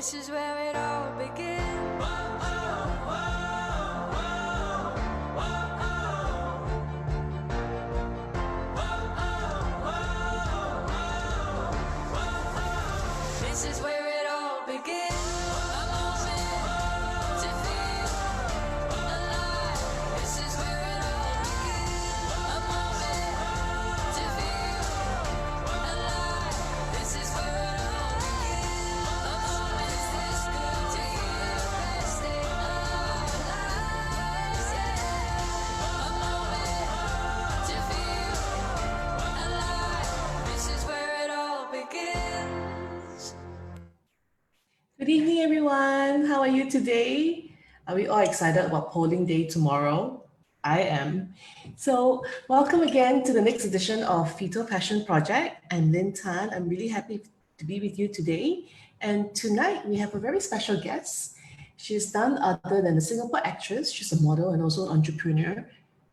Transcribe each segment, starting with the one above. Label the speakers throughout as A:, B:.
A: This is where it all begins. This is where it all begins. A moment to feel alive. This is where it all begins. A moment to feel alive. This is where it all begins. A moment this good to hear the best day of our lives. Yeah. A moment to feel alive. This is where it all begins.
B: Good evening, everyone. How are you today? Are we all excited about polling day tomorrow? I am. So, welcome again to the next edition of PHYTO Passion Project. I'm Lynn Tan. I'm really happy to be with you today. And tonight we have a very special guest. She's none other than a Singapore actress. She's a model and also an entrepreneur.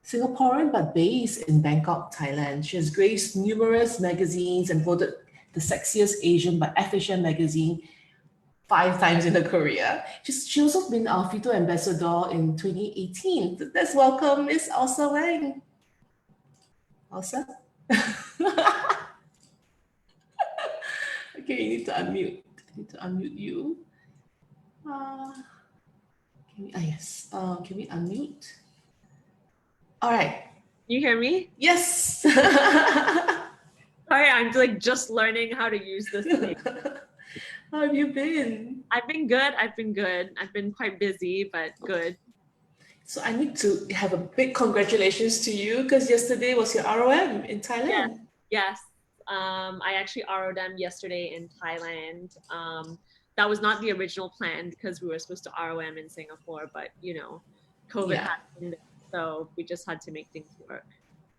B: Singaporean but based in Bangkok, Thailand. She has graced numerous magazines and voted the sexiest Asian by FHM magazine 5 times in her career. She also been our PHYTO ambassador in 2018. Let's welcome Miss Ase Wang. Ase? Okay, you need to unmute. I need to unmute you. Yes. Can we unmute? All right.
C: You hear me?
B: Yes.
C: Sorry, I'm like just learning how to use this thing.
B: How have you been?
C: I've been good. I've been quite busy, but good.
B: So I need to have a big congratulations to you because yesterday was your ROM in Thailand.
C: Yes. I actually RO'd yesterday in Thailand. That was not the original plan because we were supposed to ROM in Singapore, but you know, COVID happened, so we just had to make things work.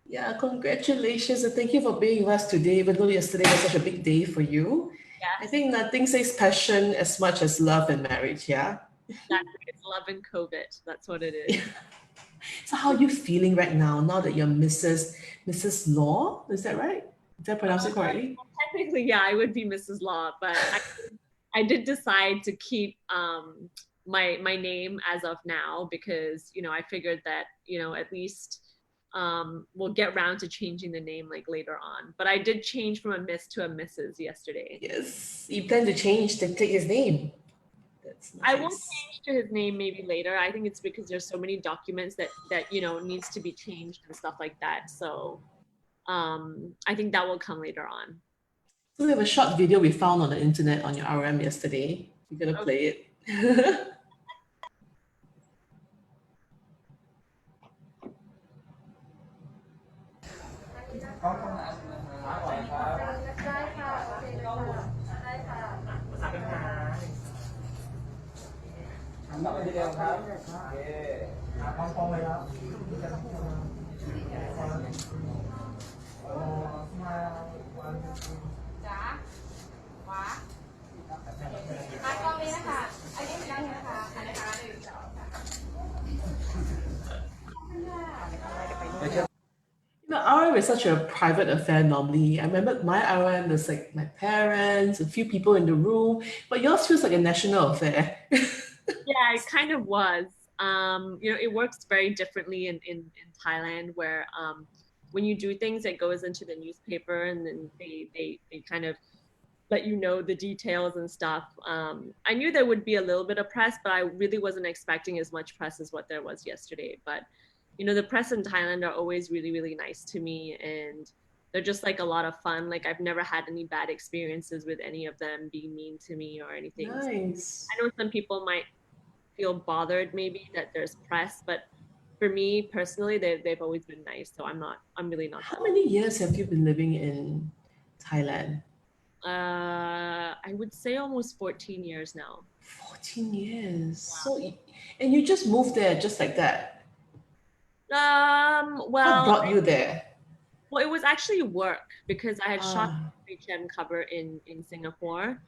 B: Yeah, congratulations and thank you for being with us today, even though yesterday was such a big day for you.
C: Yes.
B: I think nothing says passion as much as love and marriage, yeah?
C: Exactly. It's love and COVID. That's what it is.
B: So how are you feeling right now that you're Mrs. Law? Is that right? Did I pronounce it correctly?
C: Technically, yeah, I would be Mrs. Law, but I did decide to keep my name as of now because, you know, I figured that, you know, at least we'll get around to changing the name like later on. But I did change from a Miss to a Mrs. yesterday.
B: Yes, you plan to change to take his name. That's nice.
C: I will change to his name maybe later. I think it's because there's so many documents that you know needs to be changed and stuff like that. So I think that will come later on.
B: So we have a short video we found on the internet on your RM yesterday. We're gonna play it. You know, RM is such a private affair normally. I remember my RM, there's like my parents, a few people in the room, but yours feels like a national affair.
C: Yeah, it kind of was. You know, it works very differently in Thailand where when you do things, it goes into the newspaper and then they kind of let you know the details and stuff. I knew there would be a little bit of press, but I really wasn't expecting as much press as what there was yesterday. But you know, the press in Thailand are always really, really nice to me and they're just like a lot of fun. Like I've never had any bad experiences with any of them being mean to me or anything.
B: Nice.
C: I know some people might feel bothered maybe that there's press, but for me personally, they've always been nice. So I'm really not.
B: How many years have you been living in Thailand?
C: I would say almost 14 years now.
B: 14 years. Wow. So, and you just moved there just like that?
C: Well,
B: what brought you there?
C: Well, it was actually work because I had shot FHM cover in Singapore,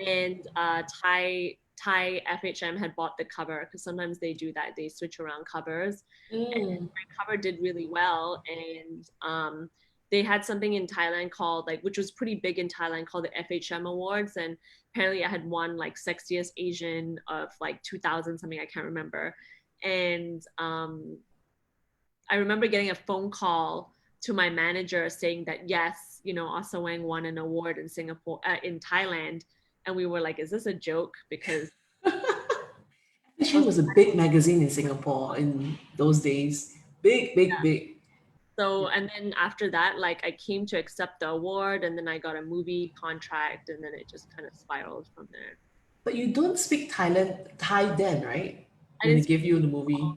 C: and Thai FHM had bought the cover because sometimes they do that, they switch around covers. And my cover did really well, and they had something in Thailand called like, which was pretty big in Thailand, called the FHM Awards, and apparently I had won like sexiest Asian of like 2000 something, I can't remember. And I remember getting a phone call to my manager saying that yes, you know, Ase Wang won an award in Singapore, in Thailand, and we were like, is this a joke? Because
B: She was a big magazine in Singapore in those days. Big, big, big.
C: so, and then after that, like I came to accept the award, and then I got a movie contract, and then it just kind of spiraled from there.
B: But you don't speak Thai then, right?
C: I
B: When they
C: didn't speak
B: give you the movie.
C: a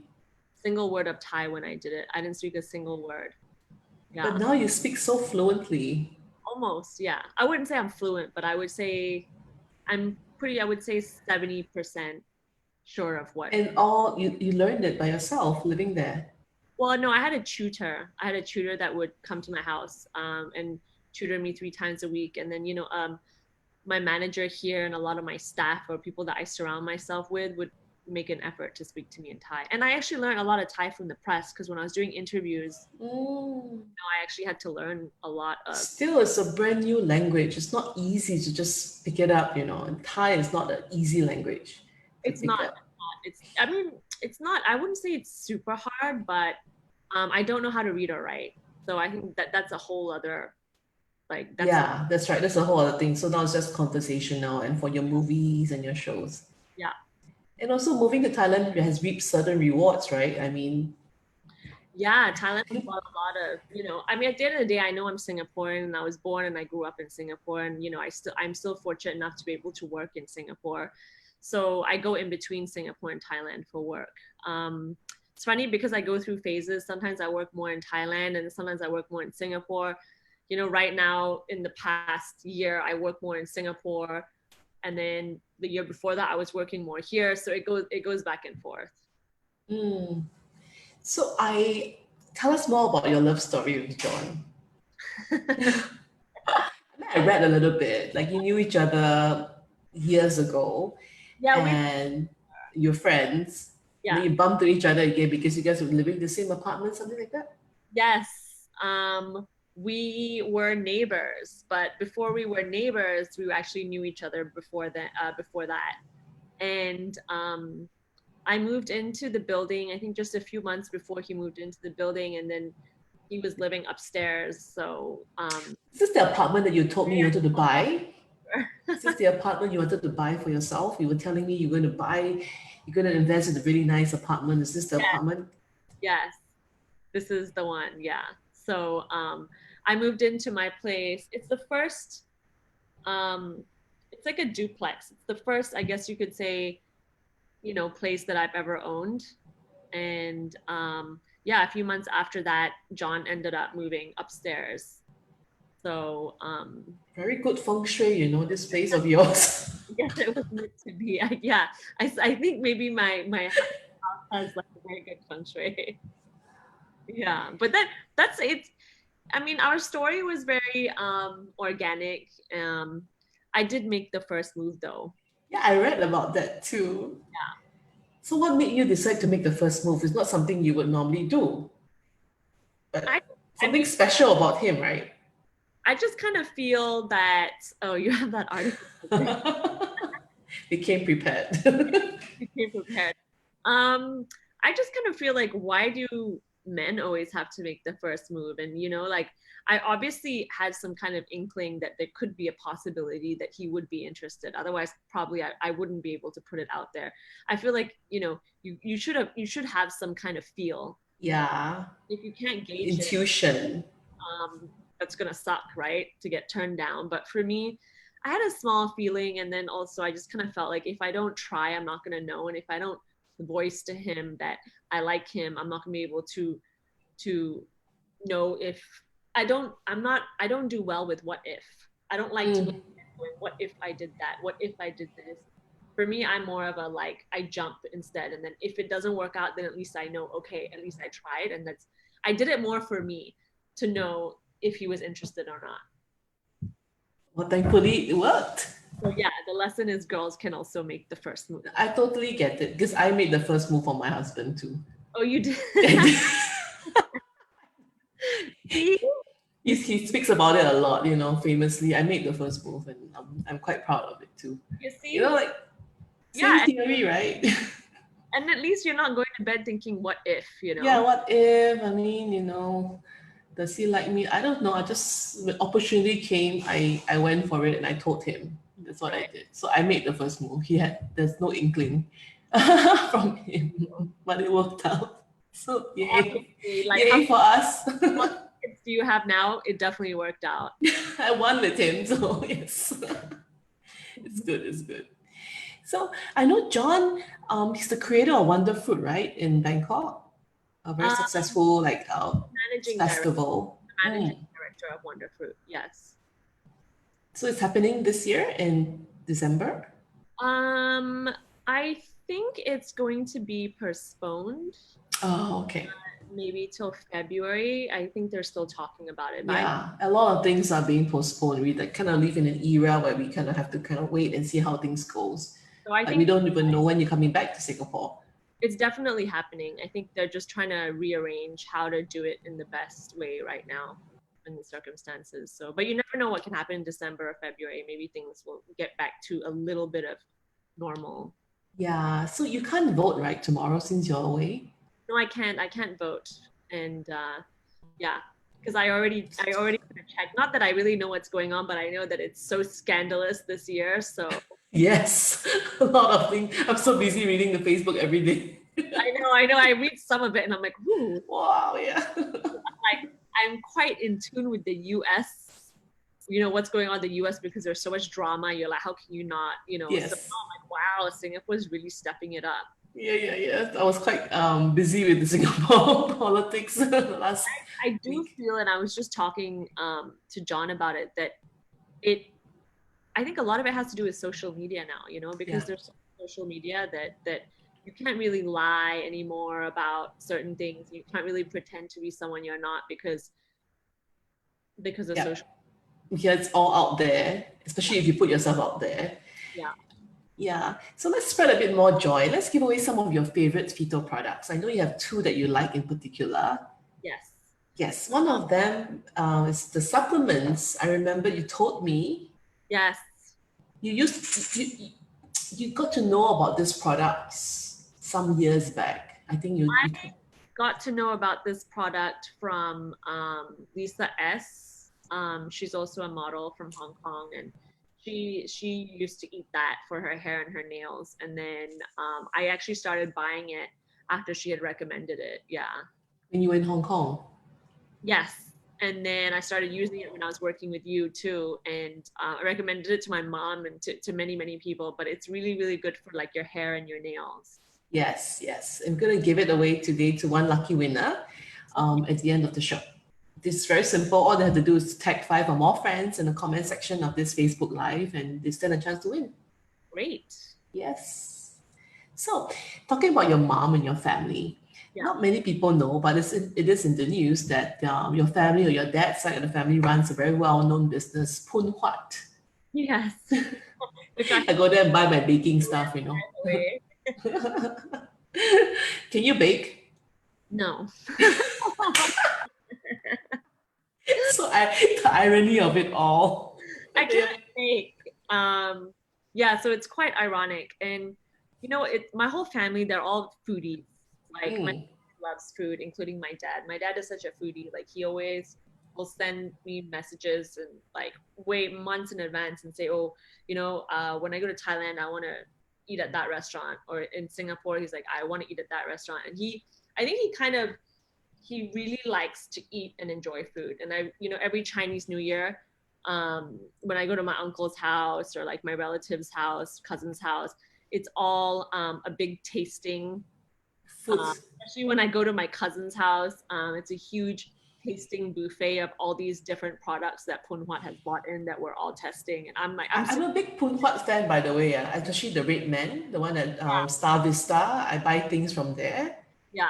C: single word of Thai when I did it. I didn't speak a single word.
B: But
C: Yeah,
B: now you speak so fluently.
C: almost. Yeah, I wouldn't say I'm fluent, but I would say I'm pretty. I would say 70% sure of what.
B: And all you learned it by yourself living there.
C: Well, no, I had a tutor. I had a tutor that would come to my house and tutor me 3 times a week. And then, you know, my manager here and a lot of my staff or people that I surround myself with would make an effort to speak to me in Thai. And I actually learned a lot of Thai from the press because when I was doing interviews,
B: Mm.
C: you know, I actually had to learn a lot of.
B: Still, it's a brand new language. It's not easy to just pick it up, you know. And Thai is not an easy language to
C: It's
B: pick
C: not.
B: up.
C: It's. I mean, it's not. I wouldn't say it's super hard, but I don't know how to read or write. So I think that that's a whole other like that's
B: Yeah, that's right. That's a whole other thing. So now it's just conversational and for your movies and your shows.
C: yeah.
B: And also moving to Thailand has reaped certain rewards, right? I mean,
C: Yeah, Thailand has brought a lot of, you know, I mean, at the end of the day, I know I'm Singaporean and I was born and I grew up in Singapore, and you know, I'm still fortunate enough to be able to work in Singapore. So I go in between Singapore and Thailand for work. It's funny because I go through phases. Sometimes I work more in Thailand and sometimes I work more in Singapore. You know, right now in the past year, I work more in Singapore, and then the year before that, I was working more here. So it goes back and forth.
B: mm. So tell us more about your love story with John. I read a little bit, like you knew each other years ago
C: Yeah,
B: and you're friends. And
C: yeah.
B: then you bumped to each other again because you guys were living in the same apartment, something like that.
C: Yes. We were neighbors, but before we were neighbors, we actually knew each other before that. And I moved into the building, I think just a few months before he moved into the building, and then he was living upstairs. So
B: Is this the apartment that you told me you wanted to buy? Is this the apartment you wanted to buy for yourself? You were telling me you're going to invest in a really nice apartment. Is this the apartment?
C: yes, this is the one. Yeah. So I moved into my place. It's the first, it's like a duplex. It's the first, I guess you could say, you know, place that I've ever owned. And yeah, a few months after that, John ended up moving upstairs. So
B: Very good feng shui, you know, this place of yours.
C: yes, it was meant to be. Yeah, I think maybe my house has like a very good feng shui. Yeah, but that's it. I mean, our story was very organic. I did make the first move though.
B: Yeah, I read about that too.
C: Yeah.
B: So what made you decide to make the first move? It's not something you would normally do, but
C: I
B: something
C: mean,
B: special about him, right?
C: I just kind of feel that, oh, you have that article.
B: Became prepared.
C: You came prepared. I just kind of feel like, why do men always have to make the first move? And, you know, like I obviously had some kind of inkling that there could be a possibility that he would be interested. Otherwise, probably I wouldn't be able to put it out there. I feel like, you know, you should have some kind of feel.
B: Yeah,
C: If you can't gauge it,
B: intuition.
C: that's gonna suck, right? To get turned down. But for me, I had a small feeling, and then also I just kind of felt like if I don't try, I'm not gonna know, and if I don't voice to him that I like him, I'm not gonna be able to know if I don't do well with what if. I don't like to
B: Mm.
C: what if I did that? What if I did this? For me, I'm more of a like I jump instead, and then if it doesn't work out, then at least I know, okay, at least I tried, and I did it more for me to know if he was interested or not.
B: Well, thankfully it worked.
C: So yeah, the lesson is girls can also make the first move.
B: I totally get it because I made the first move on my husband too.
C: Oh, you did? See?
B: He's he speaks about it a lot, you know, famously. I made the first move and I'm quite proud of it too.
C: You see?
B: You know, like,
C: Yeah,
B: same theory, right?
C: and at least you're not going to bed thinking, what if, you know?
B: Yeah, what if? I mean, you know, does he like me? I don't know. I just, when opportunity came, I went for it and I told him. That's what I did. So I made the first move. There's no inkling from him, but it worked out. So yay,
C: Obviously, like how
B: yay for us.
C: many kids do you have now? It definitely worked out.
B: I won with him, so yes, it's good. It's good. So I know John. He's the creator of Wonder Fruit, right, in Bangkok. A very
C: Um,
B: successful
C: managing director,
B: festival.
C: managing director of Wonder Fruit. Yes.
B: So it's happening this year in December.
C: I think it's going to be postponed,
B: Oh, okay.
C: maybe till February. I think they're still talking about it. But
B: Yeah, a lot of things are being postponed. We like kind of live in an era where we kind of have to kind of wait and see how things goes.
C: so I
B: Like we
C: think
B: don't even know when you're coming back to Singapore.
C: it's definitely happening. I think they're just trying to rearrange how to do it in the best way right now in the circumstances. So, but you never know what can happen in December or February. Maybe things will get back to a little bit of normal.
B: Yeah, so you can't vote right tomorrow since you're away.
C: No, I can't. I can't vote, and yeah, because I already checked. Not that I really know what's going on, but I know that it's so scandalous this year. So
B: Yes, a lot of things. I'm so busy reading the Facebook every day.
C: I know. I read some of it, and I'm like, ooh,
B: Wow, yeah.
C: like I'm quite in tune with the U.S. You know what's going on in the U.S. because there's so much drama. You're like, how can you not? You know,
B: Yes.
C: so I'm like, wow, Singapore's really stepping it up.
B: Yeah. I was quite busy with the Singapore politics the last
C: I do
B: week.
C: feel, and I was just talking to John about it, that it I think a lot of it has to do with social media now, you know, because
B: Yeah.
C: there's social media that you can't really lie anymore about certain things. You can't really pretend to be someone you're not because of
B: Yeah.
C: social.
B: Yeah, it's all out there, especially if you put yourself out there.
C: Yeah.
B: Yeah. So let's spread a bit more joy. Let's give away some of your favorite PHYTO products. I know you have two that you like in particular.
C: Yes.
B: Yes, one of them is the supplements. I remember you told me
C: Yes.
B: you got to know about these products some years back. I think you
C: Got to know about this product from Lisa S. She's also a model from Hong Kong, and she used to eat that for her hair and her nails. And then I actually started buying it after she had recommended it. Yeah.
B: when you were in Hong Kong.
C: Yes. And then I started using it when I was working with you too. And I recommended it to my mom and to many, many people, but it's really, really good for like your hair and your nails.
B: Yes. I'm gonna give it away today to one lucky winner at the end of the show. This is very simple. All they have to do is tag 5 or more friends in the comment section of this Facebook Live and they stand a chance to win.
C: Great.
B: Yes. So, talking about your mom and your family,
C: Yeah.
B: not many people know, but it is in the news that your family or your dad's side of the family runs a very well-known business, Pun Huat.
C: Yes. Which
B: I go there and buy my baking stuff, you know.
C: way.
B: Can you bake?
C: No.
B: So the irony of it all.
C: I can't bake. Yeah, so it's quite ironic. And you know, my whole family, they're all foodies. Like my dad loves food, including my dad. My dad is such a foodie. Like he always will send me messages and like wait months in advance and say, oh, you know, when I go to Thailand, I want to eat at that restaurant. Or in Singapore, he's like, I want to eat at that restaurant. And I think he really likes to eat and enjoy food. And you know, every Chinese New Year, when I go to my uncle's house or like my relative's house, cousin's house, it's all a big tasting.
B: Food.
C: Especially when I go to my cousin's house, it's a huge tasting buffet of all these different products that Pun Huat has brought in that we're all testing. And I'm like,
B: I'm a big Pun Huat fan, by the way. Especially the Red Man, the one at Star Vista. I buy things from there.
C: yeah.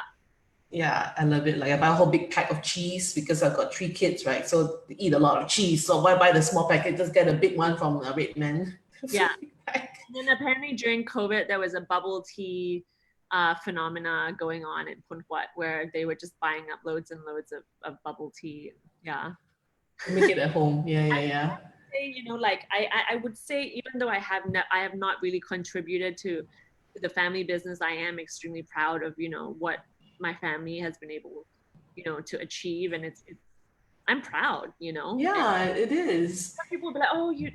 B: Yeah, I love it. Like I buy a whole big pack of cheese because I've got 3 kids, right? So they eat a lot of cheese. So why buy the small packet? Just get a big one from Red Man.
C: Yeah. And then apparently during COVID, there was a bubble tea phenomena going on in Pun Huat where they were just buying up loads and loads of bubble tea. Yeah.
B: Make it at home. Yeah, yeah, yeah.
C: Say, like I would say, even though I have not really contributed to the family business, I am extremely proud of what my family has been able to achieve, and it's I'm proud, and
B: Yeah, it is.
C: some people will be like, oh, you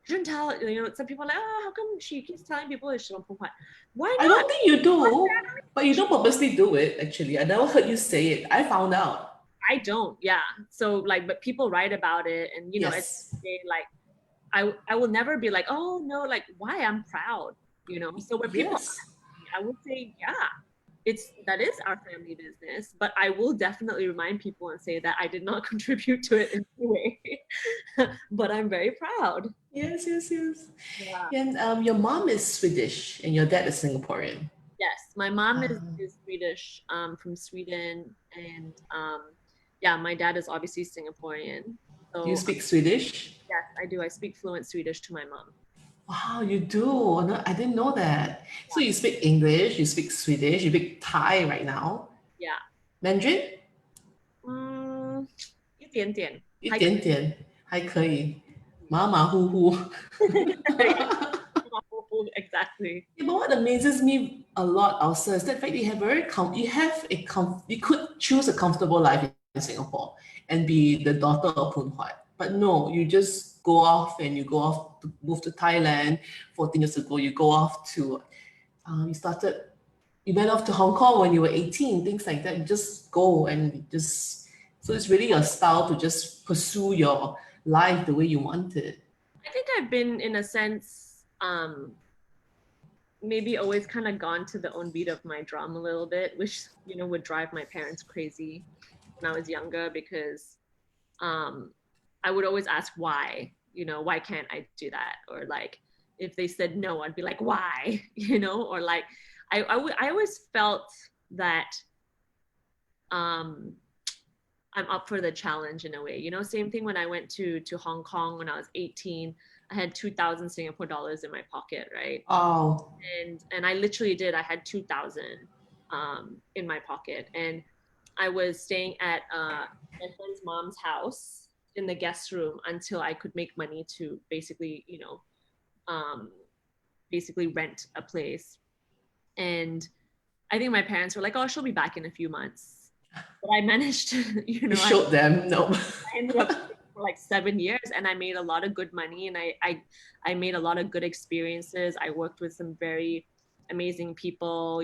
C: shouldn't tell, some people are like, oh, how come she keeps telling people it's Shillong Phuong Phat? Why
B: I
C: not?
B: don't think you do, but you don't purposely do it, actually. I never heard you say it. I found out.
C: I don't, yeah. So like, but people write about it, and at
B: Yes.
C: the day, like I will never be like, oh no, like why, I'm proud, So when people
B: Yes.
C: ask me, I would say, yeah, that is our family business, but I will definitely remind people and say that I did not contribute to it in any way, but I'm very proud.
B: Yes, yes, yes.
C: Yeah.
B: And your mom is Swedish and your dad is Singaporean.
C: Yes, my mom
B: Um,
C: is Swedish, from Sweden, and yeah, my dad is obviously Singaporean.
B: do you
C: So
B: speak Swedish?
C: yes, I do. I speak fluent Swedish to my mom.
B: Wow, you do. No, I didn't know that. So you speak English, you speak Swedish, you speak Thai right now.
C: Yeah.
B: Mandarin?
C: 一点点，还可以。
B: 一点点，还可以，马马虎虎。
C: Exactly.
B: Yeah, but what amazes me a lot also is that fact you have you could choose a comfortable life in Singapore and be the daughter of Phoon Huat. But no, you just go off and you go off to move to Thailand 14 years ago. You go off to you went off to Hong Kong when you were 18, things like that. You just go and just so it's really your style to just pursue your life the way you want it.
C: I think I've been, in a sense, maybe always kind of gone to the own beat of my drum a little bit, which would drive my parents crazy when I was younger, because um, I would always ask why, why can't I do that? Or like, if they said no, I'd be like, why? Or like, I always felt that um, I'm up for the challenge in a way. Same thing when I went to Hong Kong when I was 18. I had 2,000 Singapore dollars in my pocket, right?
B: Oh,
C: And I literally did. I had 2,000 in my pocket, and I was staying at my friend's mom's house in the guest room until I could make money to basically, um, basically rent a place. And I think my parents were like, "Oh, she'll be back in a few months," but I managed to,
B: you showed them. No.
C: I ended up for like 7 years, and I made a lot of good money, and I made a lot of good experiences. I worked with some very amazing people.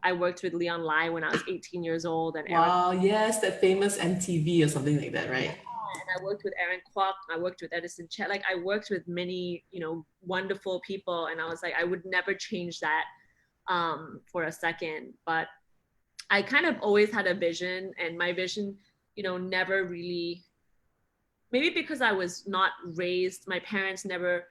C: I worked with Leon Lai when I was 18 years old, and Aaron,
B: Wow, yes, that famous MTV or something like that, right?
C: and I worked with Aaron Kwok. I worked with Edison Chet. Like, I worked with many, wonderful people, and I was like, I would never change that for a second. But I kind of always had a vision, and my vision, never really, maybe because I was not raised, my parents never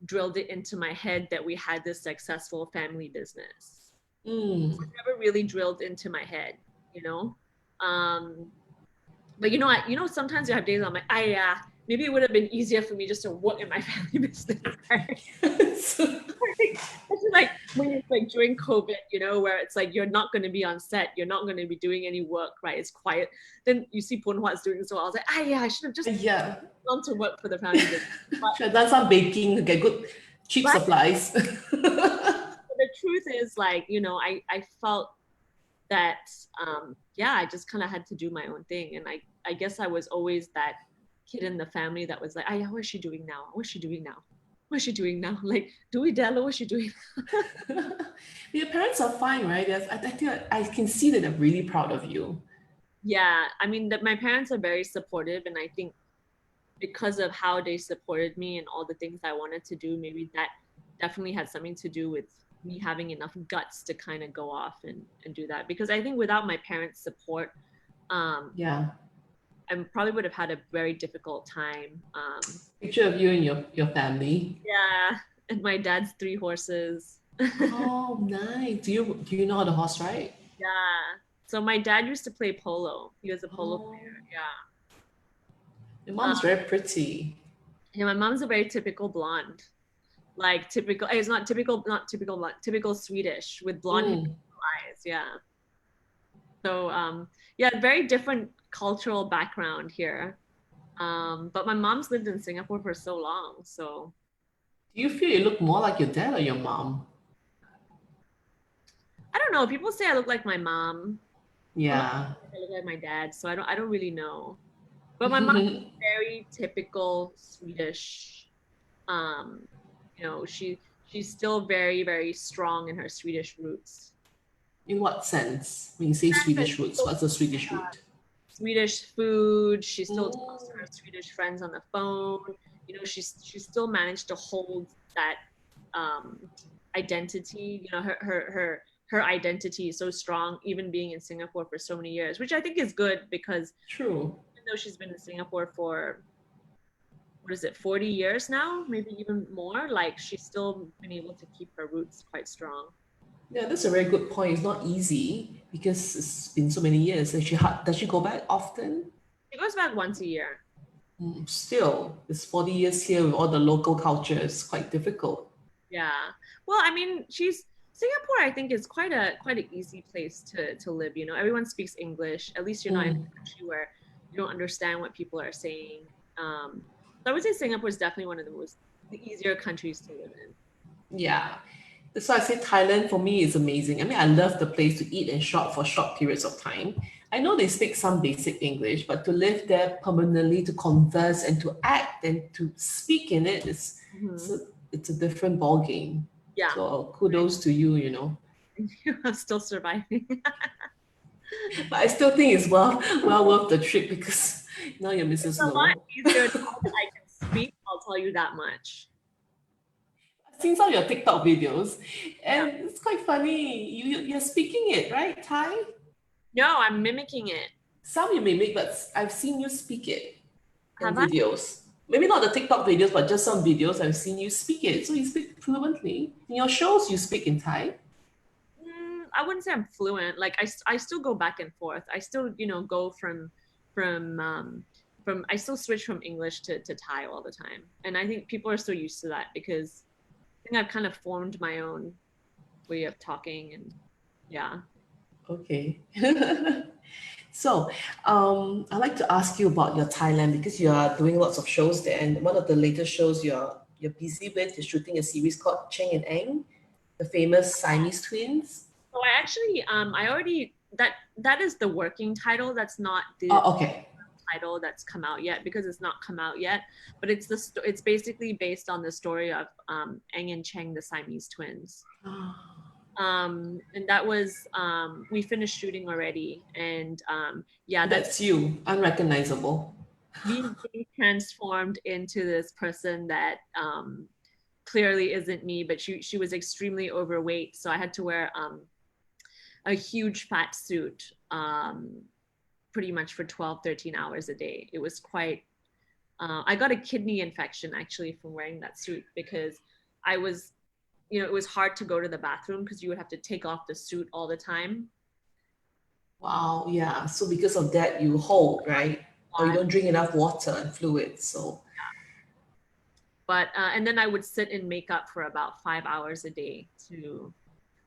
C: drilled it into my head that we had this successful family business.
B: Mm.
C: It never really drilled into my head, you know. But sometimes you have days I'm like, maybe it would have been easier for me just to work in my family business. Right? It's like when it's like during COVID, where it's like you're not going to be on set, you're not going to be doing any work, right? It's quiet. Then you see Phuong Huat's doing so. I was like, I should have just
B: Yeah,
C: gone to work for the family business. But,
B: should have done some baking to get good, cheap
C: Right.
B: supplies.
C: but the truth is, like, I felt that, I just kind of had to do my own thing. And I guess I was always that kid in the family that was like, what's she doing now? What's she doing now? What's she doing now? Like, Dewey Della, what's she doing?
B: Your parents are fine, right? I think I can see that they're really proud of you.
C: Yeah, I mean, my parents are very supportive, and I think because of how they supported me and all the things I wanted to do, maybe that definitely had something to do with me having enough guts to kind of go off and do that. Because I think without my parents' support,
B: Yeah.
C: I probably would have had a very difficult time.
B: Picture of you and your family.
C: Yeah, and my dad's 3 horses.
B: Oh, nice. Do you know how to horse ride?
C: Yeah. So my dad used to play polo. He was a polo
B: Oh,
C: player. Yeah.
B: your mom's very pretty.
C: Yeah, my mom's a very typical blonde. Like typical, it's not typical blonde, typical Swedish with blonde hair,
B: Mm.
C: eyes. Yeah. So yeah, very different cultural background here. But my mom's lived in Singapore for so long, so
B: Do you feel you look more like your dad or your mom?
C: I don't know. People say I look like my mom. Some
B: Yeah.
C: say I look like my dad, so I don't really know. But my mom's very typical Swedish. Um, she's still very, very strong in her Swedish roots.
B: In what sense? When you say Swedish roots, what's a Swedish root?
C: Swedish food. She still talks to her
B: Mm,
C: Swedish friends on the phone. She still managed to hold that um, identity. Her identity is so strong, even being in Singapore for so many years, which I think is good because
B: true.
C: even though she's been in Singapore for what is it, 40 years now, maybe even more, like she's still been able to keep her roots quite strong.
B: Yeah, that's a very good point. It's not easy because it's been so many years. And does she go back often?
C: She goes back once a year.
B: Still, it's 40 years here with all the local culture. It's quite difficult.
C: Yeah. Well, I mean, she's Singapore, I think, is quite an easy place to live. Everyone speaks English. At least you're not in
B: Mm,
C: a country where you don't understand what people are saying. So I would say Singapore is definitely one of the easier countries to live in.
B: yeah. That's why I say Thailand for me is amazing. I mean, I love the place to eat and shop for short periods of time. I know they speak some basic English, but to live there permanently, to converse and to act and to speak in it, it's
C: Hmm.
B: a, it's a different ball game.
C: Yeah.
B: So kudos to you.
C: I'm still surviving.
B: But I still think it's well worth the trip because now your
C: It's
B: missus
C: a lot
B: know.
C: easier now that I can speak. I'll tell you that much.
B: I've seen some of your TikTok videos,
C: Yeah.
B: and it's quite funny. You're speaking it, right, Thai?
C: No, I'm mimicking it.
B: Some you may make, but I've seen you speak it in
C: Have I?
B: videos. Maybe not the TikTok videos, but just some videos I've seen you speak it. So you speak fluently. In your shows, you speak in Thai.
C: I wouldn't say I'm fluent. Like I still go back and forth. I still, go from I still switch from English to Thai all the time. And I think people are so used to that because I think I've kind of formed my own way of talking and yeah.
B: Okay. So, I'd like to ask you about your Thailand because you are doing lots of shows there, and one of the latest shows you're busy with is shooting a series called Cheng and Eng, the famous Siamese twins.
C: So I actually I already that is the working title. That's not the
B: Oh, okay.
C: title that's come out yet because it's not come out yet. But it's basically based on the story of Eng and Cheng, the Siamese twins. And that was we finished shooting already, and yeah, that's
B: That's you, unrecognizable.
C: me being transformed into this person that clearly isn't me. But she was extremely overweight, so I had to wear a huge fat suit pretty much for 12, 13 hours a day. It was quite I got a kidney infection actually from wearing that suit because I was, it was hard to go to the bathroom because you would have to take off the suit all the time.
B: Wow, yeah. So because of that, you hold, right? Or you don't drink enough water and fluids. So,
C: But and then I would sit in makeup for about 5 hours a day to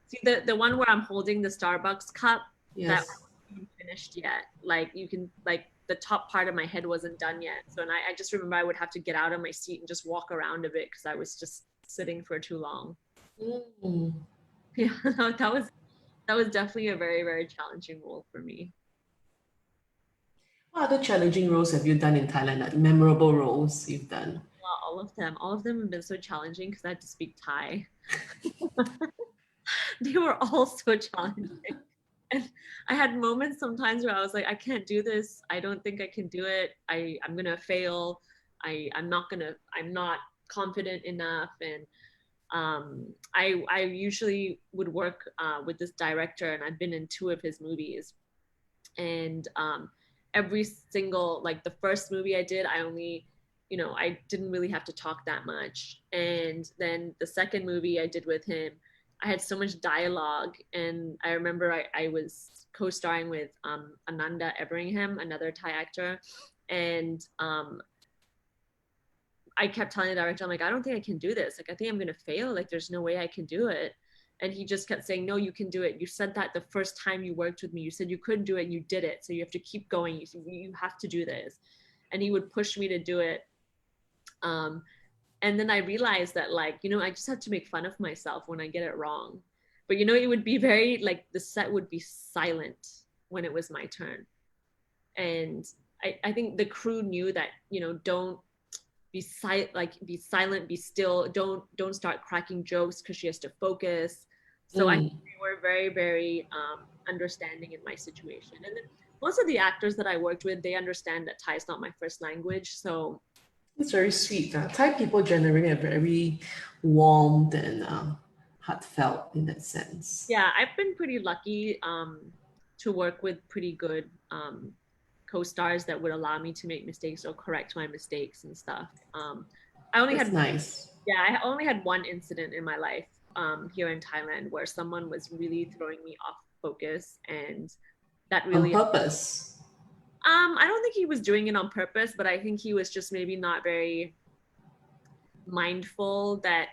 C: see the one where I'm holding the Starbucks cup that
B: yes.
C: wasn't finished yet. Like you can like the top part of my head wasn't done yet. So and I just remember I would have to get out of my seat and just walk around a bit because I was just sitting for too long.
B: Mm.
C: Yeah, that was definitely a very, very challenging role for me.
B: What other challenging roles have you done in Thailand? Like memorable roles you've done?
C: Well, all of them have been so challenging because I had to speak Thai. They were all so challenging. And I had moments sometimes where I was like, I can't do this. I don't think I can do it. I'm gonna fail. I'm not confident enough. And I usually would work with this director, and I've been in two of his movies. And every single like the first movie I did, I only I didn't really have to talk that much. And then the second movie I did with him, I had so much dialogue. And I remember I was co-starring with Ananda Everingham, another Thai actor. And I kept telling the director, I'm like, I don't think I can do this. Like, I think I'm going to fail. Like, there's no way I can do it. And he just kept saying, no, you can do it. You said that the first time you worked with me. You said you couldn't do it and you did it. So you have to keep going. You have to do this. and he would push me to do it. And then I realized that, like, you know, I just had to make fun of myself when I get it wrong. But, you know, it would be very, like, the set would be silent when it was my turn. And I think the crew knew that, you know, don't be silent, like, be silent, be still, don't start cracking jokes because she has to focus. So I think they were very, very understanding in my situation. And then most of the actors that I worked with, they understand that Thai is not my first language. So
B: It's very sweet. Thai people generally are very warm and heartfelt in that sense.
C: yeah, I've been pretty lucky to work with pretty good co-stars that would allow me to make mistakes or correct my mistakes and stuff. I only
B: That's
C: had
B: nice.
C: Yeah, I only had one incident in my life here in Thailand where someone was really throwing me off focus, and that
B: On
C: really
B: purpose.
C: I don't think he was doing it on purpose, but I think he was just maybe not very mindful that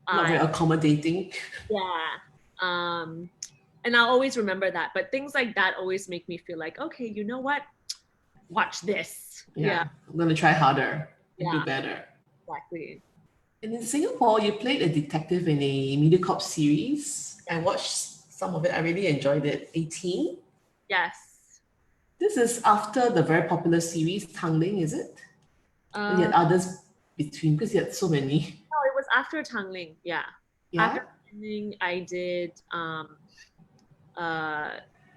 B: Not very
C: I
B: accommodating.
C: yeah. And I'll always remember that. But things like that always make me feel like, okay, you know what? Watch this. Yeah,
B: I'm going to try harder and do
C: yeah,
B: better.
C: exactly.
B: And in Singapore, you played a detective in a MediaCorp series. I watched some of it. I really enjoyed it. 18.
C: Yes.
B: This is after the very popular series Tangling, is it? And
C: Uh,
B: yet others between, because you had so many.
C: no, it was after Tangling. Yeah.
B: Yeah?
C: After Tangling, I did uh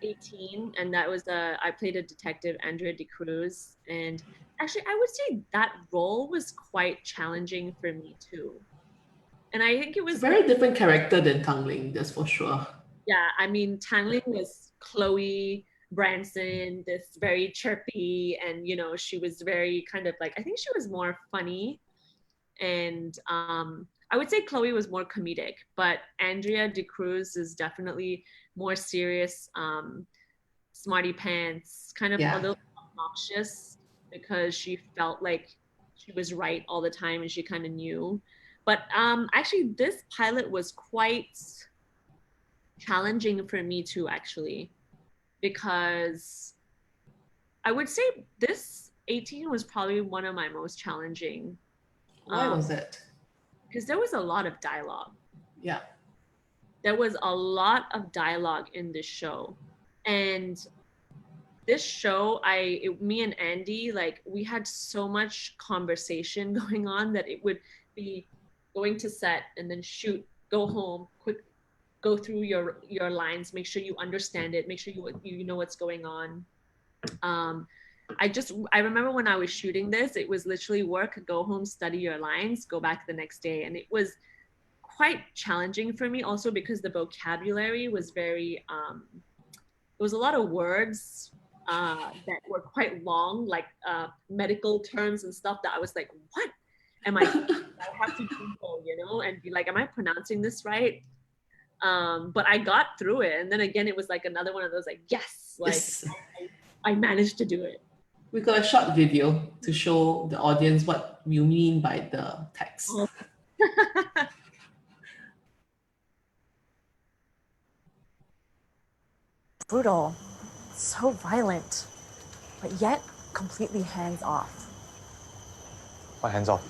C: 18, and that was I played a detective, Andrea De Cruz, and actually I would say that role was quite challenging for me too. And I think it
B: It's a
C: was
B: very different character than Tangling, that's for sure.
C: yeah, I mean, Tangling was Chloe Branson, this very chirpy, and you know, she was very kind of like, I think she was more funny, and I would say Chloe was more comedic, but Andrea De Cruz is definitely more serious, smarty pants, kind of a
B: Yeah.
C: little obnoxious because she felt like she was right all the time and she kind of knew. But actually, this pilot was quite challenging for me too, actually, because I would say this 18 was probably one of my most challenging
B: Why was it?
C: because there was a lot of dialogue.
B: Yeah.
C: There was a lot of dialogue in this show. And this show, me and Andy, like, we had so much conversation going on that it would be going to set and then shoot, go home, quick, go through your lines, make sure you understand it, make sure you know what's going on. Um, I remember when I was shooting this, it was literally work, go home, study your lines, go back the next day, and it was quite challenging for me also because the vocabulary was very it was a lot of words that were quite long, like medical terms and stuff that I was like, what am I have to Google, you know, and be like, am I pronouncing this right? But I got through it, and then again it was like another one of those like, yes, like
B: Yes.
C: I managed to do it.
B: We got a short video to show the audience what you mean by the text.
D: Brutal, so violent, but yet completely hands off.
E: My hands off.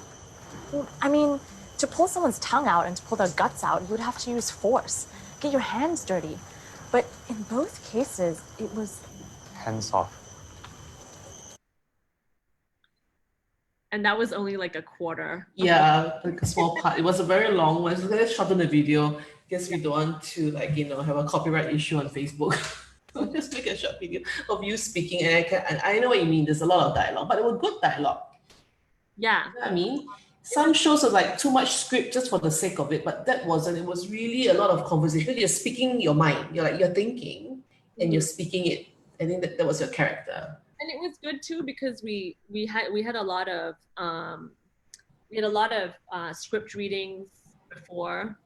D: I mean, to pull someone's tongue out and to pull their guts out, you would have to use force, get your hands dirty. But in both cases, it was
E: Hands off.
C: And that was only like a quarter.
B: Yeah, like a small part. It was a very long one. So let's shorten the video. Guess we don't want to have a copyright issue on Facebook. So just make a short video of you speaking, and I know what you mean. There's a lot of dialogue, but it was good dialogue.
C: Yeah.
B: You know what I mean? Some shows are like too much script just for the sake of it, but that wasn't. It was really a lot of conversation. You're speaking your mind. You're thinking, and you're speaking it. I think that was your character.
C: And it was good too because we had a lot of script readings before,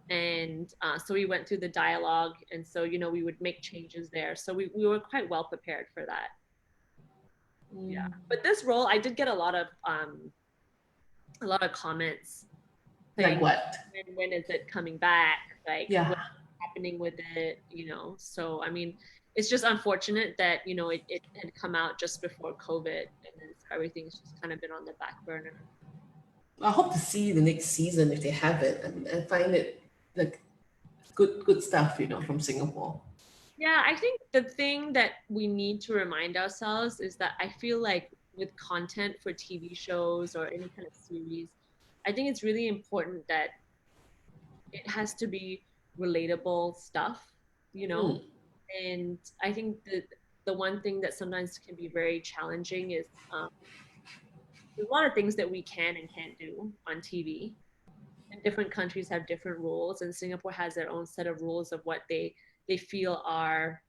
C: and so we went through the dialogue, and so we would make changes there, so we were quite well prepared for that. Yeah, but this role I did get a lot of comments saying,
B: Like what?
C: when is it coming back, like
B: Yeah.
C: what's happening with it, so I mean it's just unfortunate that, you know, it had come out just before COVID, and then everything's just kind of been on the back burner.
B: I hope to see the next season if they have it, and find it like good stuff, you know, from Singapore.
C: Yeah, I think the thing that we need to remind ourselves is that I feel like with content for TV shows or any kind of series, I think it's really important that it has to be relatable stuff, you know? And I think the one thing that sometimes can be very challenging is there's a lot of things that we can and can't do on TV. And different countries have different rules, and Singapore has their own set of rules of what they feel are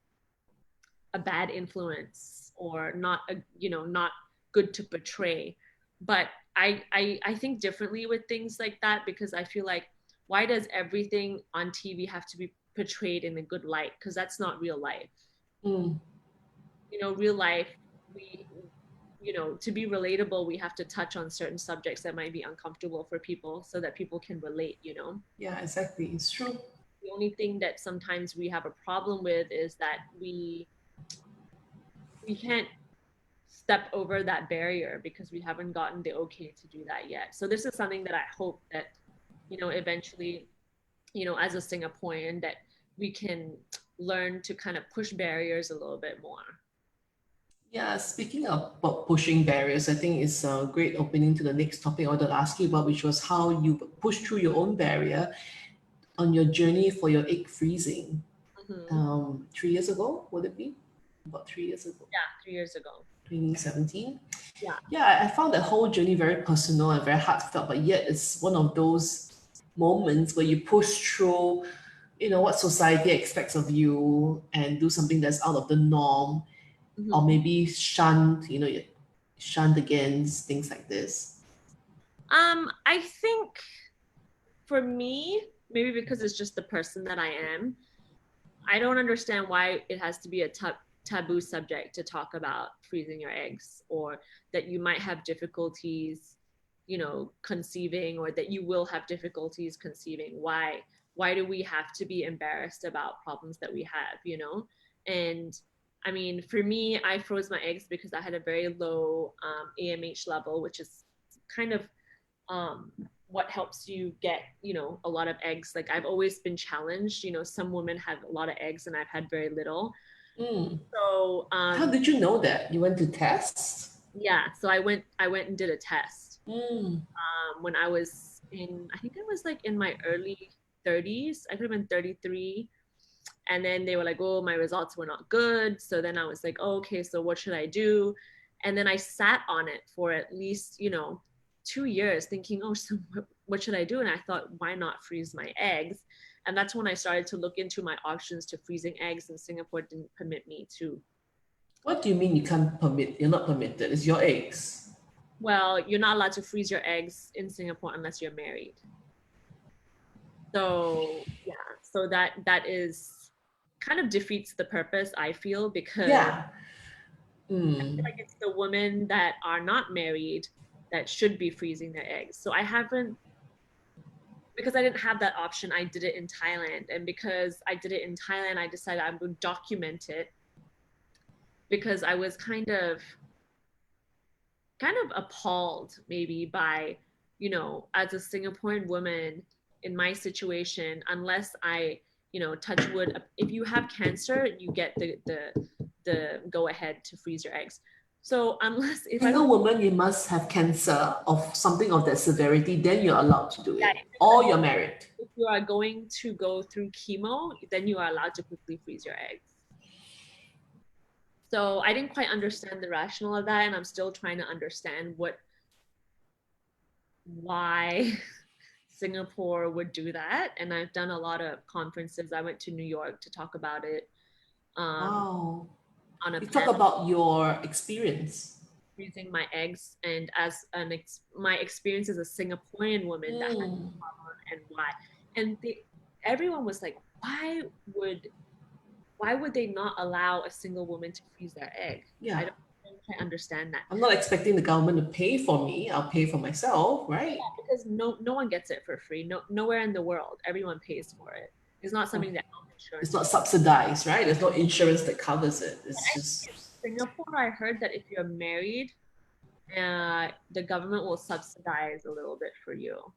C: a bad influence or not a, you know, not good to portray. But I think differently with things like that, because I feel like, why does everything on TV have to be portrayed in a good light? Because that's not real life.
B: Mm.
C: You know, real life, we, you know, to be relatable, we have to touch on certain subjects that might be uncomfortable for people so that people can relate, you know?
B: Yeah, exactly. It's true.
C: The only thing that sometimes we have a problem with is that we can't step over that barrier because we haven't gotten the okay to do that yet. So this is something that I hope that, you know, eventually, you know, as a Singaporean, that we can learn to kind of push barriers a little bit more.
B: Yeah, speaking about pushing barriers, I think it's a great opening to the next topic I wanted to ask you about, which was how you pushed through your own barrier on your journey for your egg freezing. 3 years ago, would it be? About 3 years ago,
C: Yeah, 3 years ago.
B: 2017.
C: Yeah.
B: Yeah, I found that whole journey very personal and very heartfelt, but yet it's one of those moments where you push through, you know, what society expects of you and do something that's out of the norm, or maybe shunned, you know, you're shunned against, things like this.
C: I think for me, maybe because it's just the person that I am, I don't understand why it has to be a taboo subject to talk about freezing your eggs, or that you might have difficulties, you know, conceiving, or that you will have difficulties conceiving. Why do we have to be embarrassed about problems that we have, you know? And I mean, for me, I froze my eggs because I had a very low AMH level, which is kind of what helps you get, you know, a lot of eggs. Like, I've always been challenged, you know, some women have a lot of eggs and I've had very little. So
B: How did you know that? You went to test?
C: yeah, so I went and did a test
B: Mm.
C: when I was in, I think I was like in my early 30s. I could have been 33. And then they were like, oh, my results were not good. So then I was like, oh, okay, so what should I do? And then I sat on it for at least, you know, 2 years thinking, oh, so what should I do? And I thought, why not freeze my eggs? And that's when I started to look into my options to freezing eggs, and Singapore didn't permit me to.
B: What do you mean you can't permit? You're not permitted. It's your eggs.
C: Well, you're not allowed to freeze your eggs in Singapore unless you're married. So yeah, so that is kind of defeats the purpose, I feel, because
B: Yeah.
C: I feel like it's the women that are not married that should be freezing their eggs. So I haven't, because I didn't have that option, I did it in Thailand. And because I did it in Thailand, I decided I would document it, because I was kind of appalled maybe by, you know, as a Singaporean woman in my situation, unless I, you know, touch wood, if you have cancer, you get the go ahead to freeze your eggs. So unless if
B: Single woman, you must have cancer of something of that severity, then you're allowed to do it. Or you're married.
C: if you are going to go through chemo, then you are allowed to quickly freeze your eggs. So I didn't quite understand the rationale of that, and I'm still trying to understand why Singapore would do that. And I've done a lot of conferences. I went to New York to talk about it.
B: Wow.
C: On a
B: You talk about your experience.
C: freezing my eggs, and as my experience as a Singaporean woman that had a problem, and why. And everyone was like, why would they not allow a single woman to freeze their egg?
B: Yeah.
C: I don't quite understand that.
B: I'm not expecting the government to pay for me. I'll pay for myself, right?
C: Yeah, because no one gets it for free. Nowhere in the world everyone pays for it. It's not something that health insurance.
B: It's not subsidized, right? There's no insurance that covers it. It's just
C: Singapore, I heard that if you're married, the government will subsidize a little bit for you.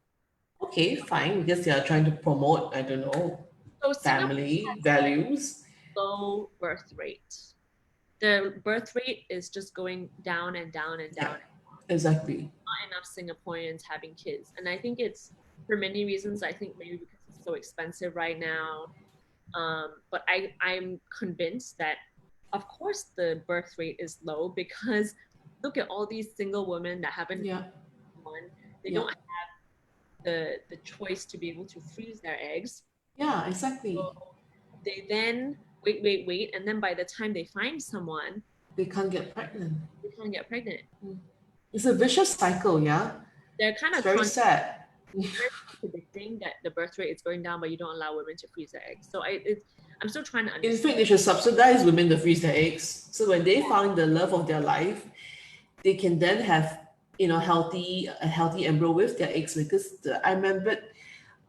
B: okay, fine, because they are trying to promote, I don't know,
C: So Singapore
B: family values.
C: low birth rate. The birth rate is just going down and down and down.
B: Exactly.
C: Not enough Singaporeans having kids, and I think it's for many reasons. I think maybe because it's so expensive right now. But I'm convinced that, of course, the birth rate is low because look at all these single women that haven't
B: Yeah.
C: one. They
B: Yeah.
C: don't have the choice to be able to freeze their eggs.
B: Yeah, exactly.
C: So they then wait, and then by the time they find someone,
B: They can't get pregnant.
C: they can't get pregnant.
B: It's a vicious cycle, yeah.
C: They're kind
B: It's
C: of
B: very sad.
C: predicting that the birth rate is going down, but you don't allow women to freeze their eggs. So I'm still trying to
B: In
C: understand.
B: fact, they should subsidize women to freeze their eggs. So when they found the love of their life, they can then have, you know, a healthy embryo with their eggs. Because I remembered,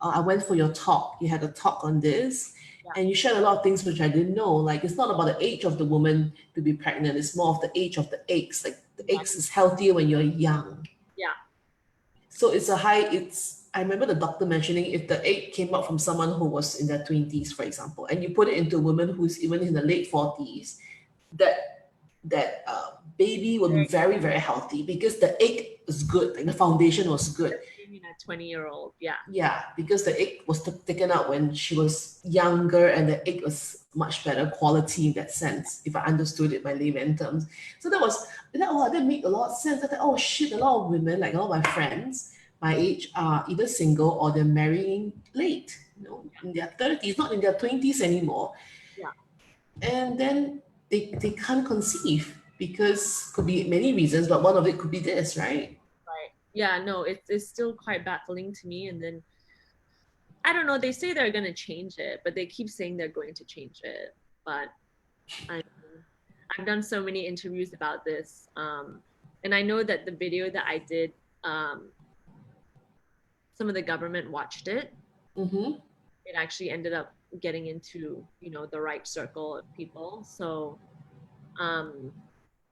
B: I went for your talk. You had a talk on this, and you shared a lot of things which I didn't know. Like, it's not about the age of the woman to be pregnant. It's more of the age of the eggs. Like, the eggs is healthier when you're young.
C: Yeah.
B: So I remember the doctor mentioning if the egg came out from someone who was in their 20s, for example, and you put it into a woman who's even in the late 40s, that baby will be very, very healthy because the egg is good, like the foundation was good.
C: I mean, a 20-year-old, yeah.
B: Yeah, because the egg was taken out when she was younger and the egg was much better quality in that sense, if I understood it by layman terms. So that made a lot of sense. I thought, oh shit, a lot of women, like a lot of my friends my age, are either single or they're marrying late, you know, in their 30s, not in their 20s anymore.
C: Yeah.
B: And then they can't conceive because could be many reasons, but one of it could be this, right?
C: Right. Yeah, no, it's still quite baffling to me. And then I don't know, they say they're going to change it, but they keep saying they're going to change it. But I've done so many interviews about this. And I know that the video that I did, some of the government watched it.
B: Mm-hmm.
C: It actually ended up getting into, you know, the right circle of people. So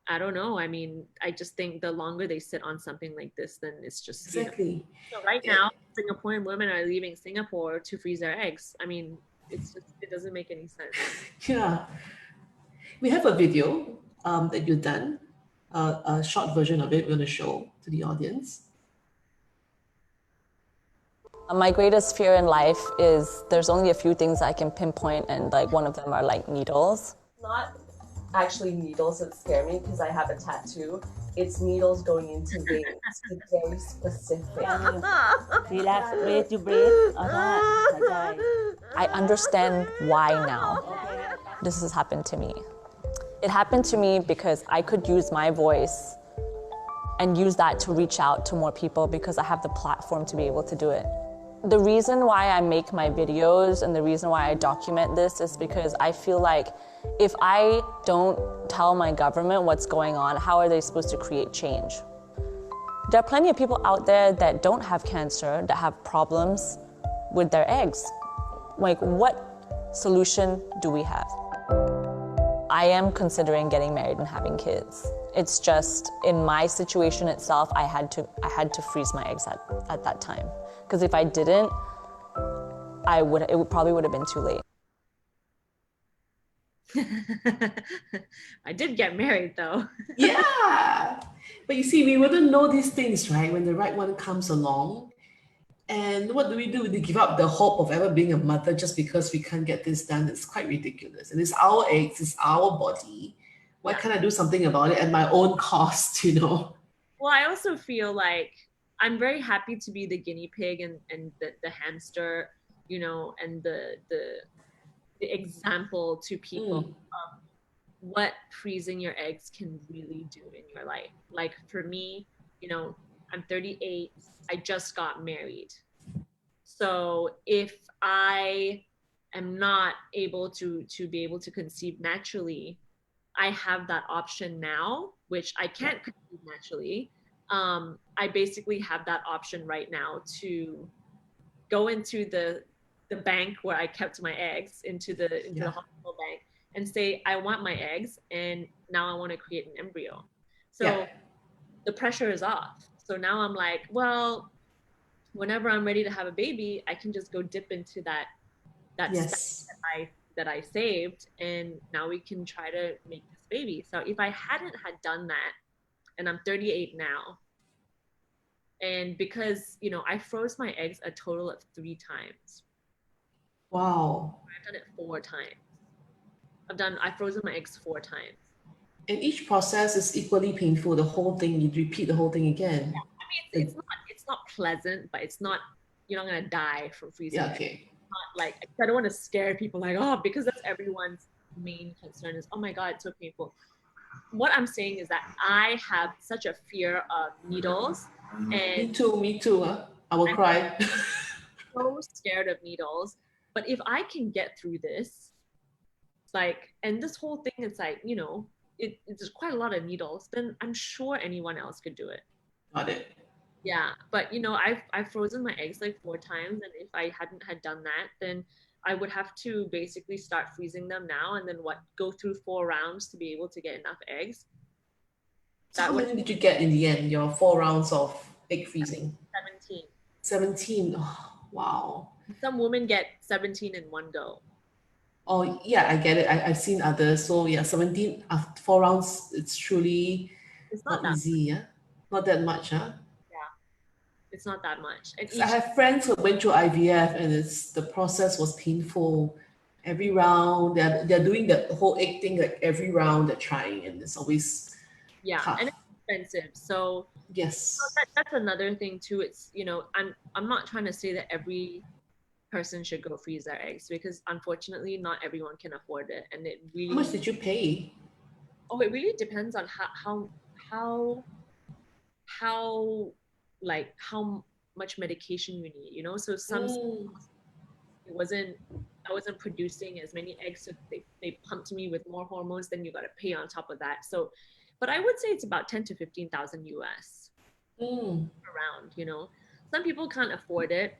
C: I don't know. I mean, I just think the longer they sit on something like this, then it's just
B: Exactly.
C: You know, so right now, Singaporean women are leaving Singapore to freeze their eggs. I mean, it doesn't make any sense.
B: Yeah. We have a video that you've done, a short version of it we're going to show to the audience.
F: My greatest fear in life is there's only a few things I can pinpoint, and like one of them are like needles.
G: Not actually needles that scare me because I have a tattoo. It's needles going into veins. It's very specific.
H: Relax, breathe, you breathe.
F: I understand why now this has happened to me. It happened to me because I could use my voice and use that to reach out to more people because I have the platform to be able to do it. The reason why I make my videos and the reason why I document this is because I feel like if I don't tell my government what's going on, how are they supposed to create change? There are plenty of people out there that don't have cancer, that have problems with their eggs. Like, what solution do we have? I am considering getting married and having kids. It's just, in my situation itself, I had to freeze my eggs at that time. Because if I didn't, it probably would have been too late.
C: I did get married though.
B: Yeah. But you see, we wouldn't know these things, right? When the right one comes along. And what do? We give up the hope of ever being a mother just because we can't get this done. It's quite ridiculous. And it's our eggs, it's our body. Why can't I do something about it at my own cost, you know?
C: Well, I also feel like I'm very happy to be the guinea pig and the hamster, you know, and the example to people of what freezing your eggs can really do in your life. Like for me, you know, I'm 38, I just got married. So if I am not able to be able to conceive naturally, I have that option now, which I can't conceive naturally. I basically have that option right now to go into the the bank where I kept my eggs into the hospital bank and say, I want my eggs and now I want to create an embryo. So the pressure is off. So now I'm like, well, whenever I'm ready to have a baby, I can just go dip into that
B: Yes.
C: stack that I saved, and now we can try to make this baby. So if I hadn't had done that, and I'm 38 now, and because I froze my eggs a total of 3 times.
B: Wow.
C: I've done it 4 times. I've frozen my eggs 4 times.
B: And each process is equally painful. The whole thing, you repeat the whole thing again.
C: I mean, it's not pleasant, but it's not, you're not gonna die from freezing.
B: Yeah, okay.
C: Not like, I don't want to scare people like, oh, because that's everyone's main concern is, oh my God, it's so painful. What I'm saying is that I have such a fear of needles, and
B: Me too. I will cry.
C: so scared of needles. But if I can get through this, like, and this whole thing is like, it's quite a lot of needles, then I'm sure anyone else could do it.
B: Got it.
C: Yeah, but I've frozen my eggs like 4 times, and if I hadn't had done that, then I would have to basically start freezing them now, and then go through 4 rounds to be able to get enough eggs.
B: So how many did you get in the end? Your 4 rounds of egg freezing?
C: 17.
B: 17. Oh, wow.
C: Some women get 17 in one go.
B: Oh yeah, I get it. I've seen others. So yeah, 17 after 4 rounds. It's truly
C: It's
B: not
C: that
B: easy. Yeah, not that much. Huh?
C: It's not that much. And
B: I have friends who went through IVF, and the process was painful. Every round, they're doing the whole egg thing, like every round they're trying, and it's always tough.
C: And it's expensive. So
B: yes,
C: that's another thing too. It's I'm not trying to say that every person should go freeze their eggs, because unfortunately not everyone can afford it, and it really.
B: How much did you pay?
C: Oh, it really depends on how much medication you need, so some I wasn't producing as many eggs, so they pumped me with more hormones, then you got to pay on top of that. So but I would say it's about 10 to 15,000 US around. Some people can't afford it,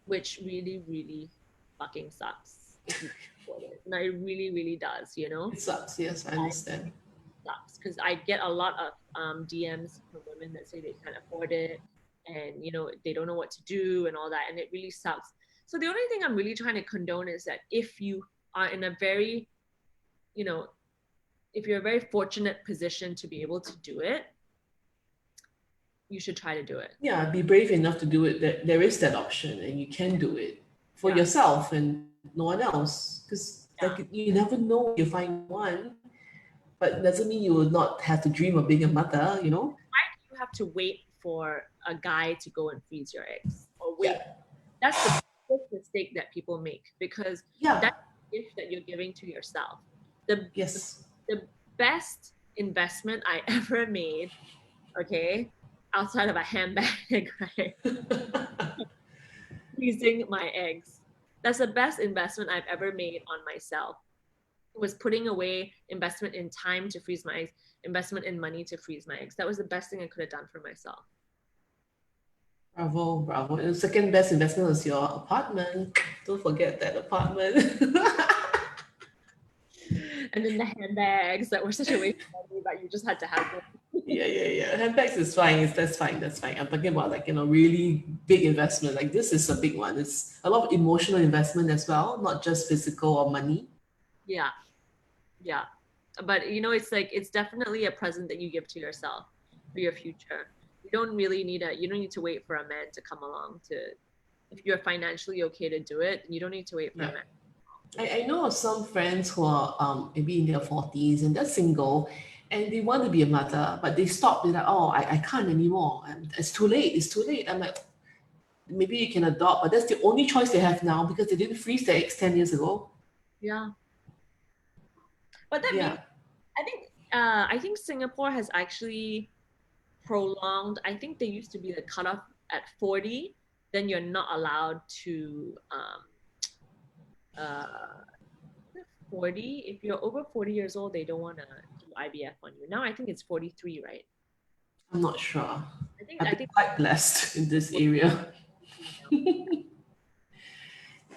C: which really, really fucking sucks if you can't afford it. No, it really, really does,
B: It sucks, yes, I understand.
C: Sucks, because I get a lot of DMs from women that say they can't afford it, and they don't know what to do and all that, and it really sucks. So the only thing I'm really trying to condone is that if you are in a very, if you're a very fortunate position to be able to do it, you should try to do it.
B: Yeah, be brave enough to do it. There is that option, and you can do it for yourself and no one else, because you never know you find one, but doesn't mean you will not have to dream of being a mother.
C: Why do you have to wait for a guy to go and freeze your eggs, or wait? That's the biggest mistake that people make, because that's the gift that you're giving to yourself. The best investment I ever made, outside of a handbag, right? Freezing my eggs. That's the best investment I've ever made on myself. It was putting away investment in time to freeze my eggs, investment in money to freeze my eggs. That was the best thing I could have done for myself.
B: Bravo. And the second best investment was your apartment. Don't forget that apartment.
C: And then the handbags that were such a waste of money, but you just had to have them.
B: Yeah. Handbags is fine. That's fine. I'm talking about really big investment. Like this is a big one. It's a lot of emotional investment as well, not just physical or money.
C: Yeah. But it's definitely a present that you give to yourself for your future. You don't need to wait for a man to come along if you're financially okay to do it, you don't need to wait for a man.
B: I know of some friends who are maybe in their 40s and they're single and they want to be a mother, but they stop. They're like, oh, I can't anymore. It's too late. I'm like, maybe you can adopt, but that's the only choice they have now because they didn't freeze their eggs 10 years ago.
C: Yeah. But that means, I think Singapore has actually prolonged. I think they used to be the cutoff at 40. Then you're not allowed to 40. If you're over 40 years old, they don't want to do IVF on you. Now I think it's 43, right?
B: I'm not sure.
C: I think
B: quite blessed in this area.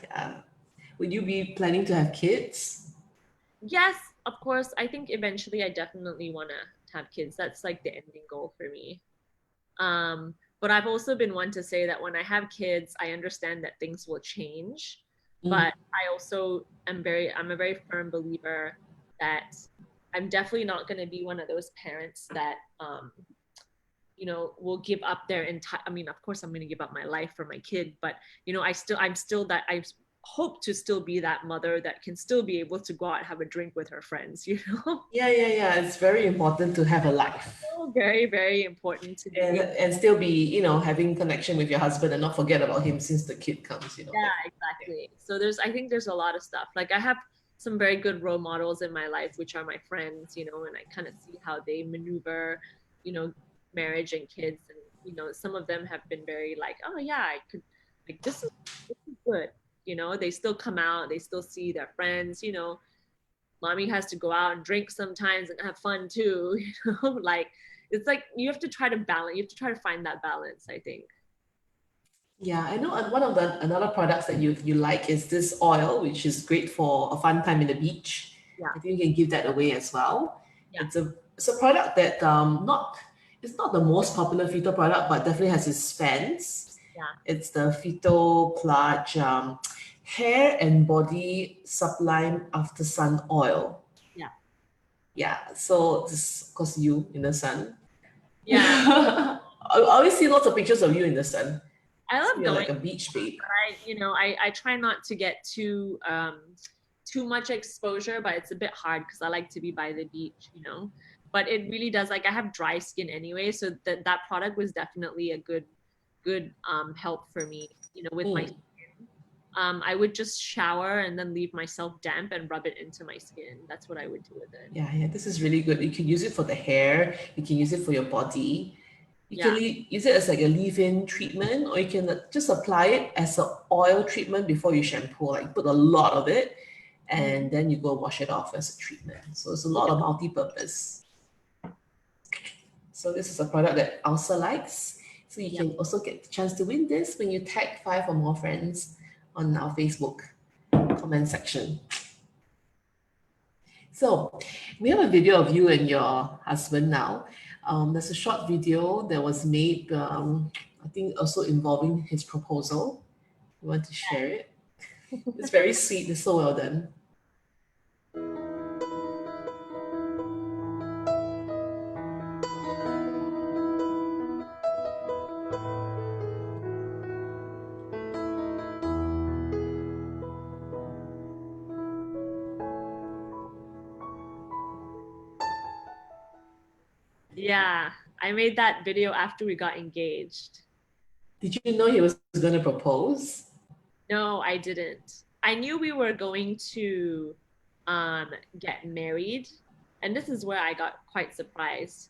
B: Yeah. Would you be planning to have kids?
C: Yes, of course. I think eventually I definitely want to have kids. That's like the ending goal for me. But I've also been one to say that when I have kids, I understand that things will change. But I also I'm a very firm believer that I'm definitely not going to be one of those parents that, will give up their entire, I mean, of course I'm going to give up my life for my kid, but, I'm still that, I hope to still be that mother that can still be able to go out and have a drink with her friends,
B: Yeah. It's very important to have a life
C: So very, very important to be.
B: and still be, having connection with your husband and not forget about him since the kid comes,
C: Yeah, exactly. So I think there's a lot of stuff. Like I have some very good role models in my life, which are my friends, and I kind of see how they maneuver, marriage and kids. And, some of them have been very like, oh yeah, I could, like, this is good. They still come out, they still see their friends, mommy has to go out and drink sometimes and have fun too, like, it's like, you have to try to balance, you have to try to find that balance, I think.
B: Yeah, I know one of another products that you like is this oil, which is great for a fun time in the beach.
C: Yeah.
B: I think you can give that away as well.
C: Yeah.
B: It's a product that it's not the most popular PHYTO product, but definitely has its fans.
C: Yeah.
B: It's the PHYTO Plage hair and body sublime after sun oil.
C: Yeah.
B: Yeah. So this, of course, you in the sun.
C: Yeah.
B: I always see lots of pictures of you in the sun.
C: I love
B: You're
C: going.
B: like a beach babe.
C: I try not to get too much exposure, but it's a bit hard because I like to be by the beach, But it really does, like, I have dry skin anyway, so that product was definitely a good help for me, with my skin. I would just shower and then leave myself damp and rub it into my skin. That's what I would do with it.
B: Yeah, this is really good. You can use it for the hair, you can use it for your body. You can use it as like a leave-in treatment, or you can just apply it as an oil treatment before you shampoo. Like put a lot of it, and then you go wash it off as a treatment. So it's a lot of multi-purpose. So this is a product that Ase likes. So you can also get the chance to win this when you tag 5 or more friends on our Facebook comment section. So we have a video of you and your husband now. There's a short video that was made, I think also involving his proposal. You want to share it? It's very sweet. It's so well done.
C: Yeah, I made that video after we got engaged.
B: Did you know he was going to propose?
C: No, I didn't. I knew we were going to get married, and this is where I got quite surprised.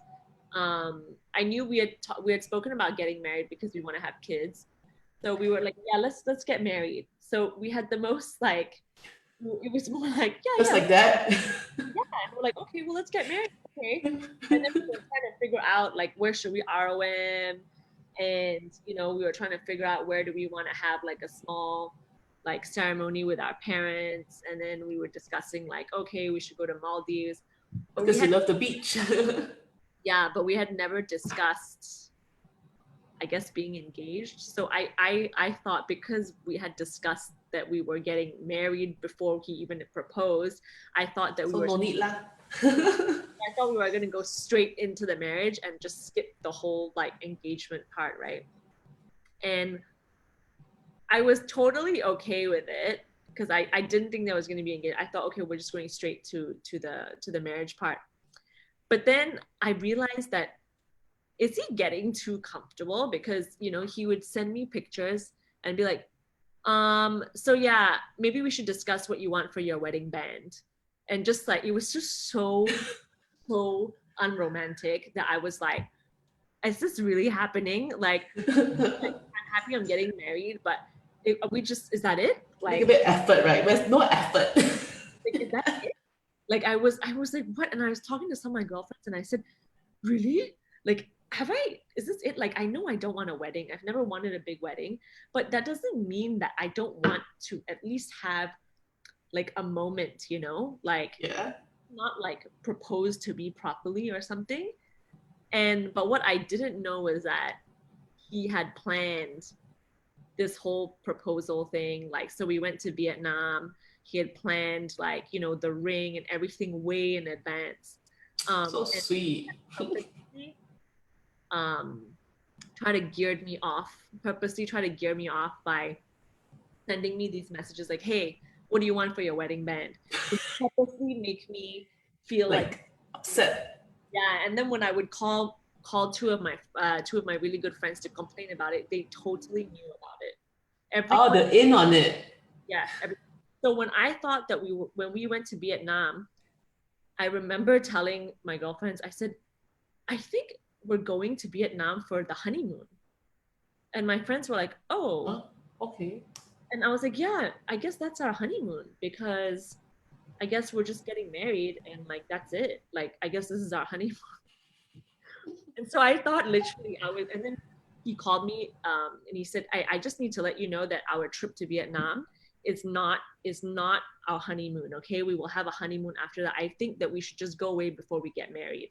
C: I knew we had spoken about getting married because we want to have kids, so we were like, yeah, let's get married. So we had the most, like, it was more like,
B: Just like that.
C: Yeah, and we're like, okay, well, let's get married. Okay, and then we were trying to figure out, like, where should we ROM, and we were trying to figure out where do we want to have like a small, like, ceremony with our parents, and then we were discussing, like, okay, we should go to Maldives
B: because we love the beach.
C: Yeah, but we had never discussed, I guess, being engaged. So I thought, because we had discussed that we were getting married before he even proposed, I thought that we were
B: no need lah.
C: I thought we were going to go straight into the marriage and just skip the whole, like, engagement part, right? And I was totally okay with it because I didn't think that was going to be engaged. I thought, okay, we're just going straight to the marriage part. But then I realized that, is he getting too comfortable? Because, he would send me pictures and be like, so yeah, maybe we should discuss what you want for your wedding band. And just like, it was just so unromantic that I was like, is this really happening? Like, I'm happy I'm getting married, but is that it? Like,
B: a bit effort, right? There's no effort.
C: Like, is that it? Like, I was like, what? And I was talking to some of my girlfriends and I said, really? Like, is this it? Like, I know I don't want a wedding. I've never wanted a big wedding, but that doesn't mean that I don't want to at least have like a moment, you know, like
B: Yeah.
C: not like propose to me properly or something. But what I didn't know was that he had planned this whole proposal thing. Like, so we went to Vietnam. He had planned like, you know, the ring and everything way in advance.
B: So
C: And
B: sweet.
C: purposely, um, purposely try to gear me off by sending me these messages like, hey, what do you want for your wedding band? To purposely make me feel like
B: Upset.
C: yeah. And then when I would call two of my really good friends to complain about it, they totally knew about it.
B: Oh, they're in on it.
C: Yeah. So when I thought that when we went to Vietnam, I remember telling my girlfriends, I said, I think we're going to Vietnam for the honeymoon. And my friends were like, oh,
B: okay.
C: And I was like, yeah, I guess that's our honeymoon because I guess we're just getting married and like that's it. Like I guess this is our honeymoon. And so I thought literally and then he called me and he said, I just need to let you know that our trip to Vietnam is not our honeymoon. Okay, we will have a honeymoon after that. I think that we should just go away before we get married.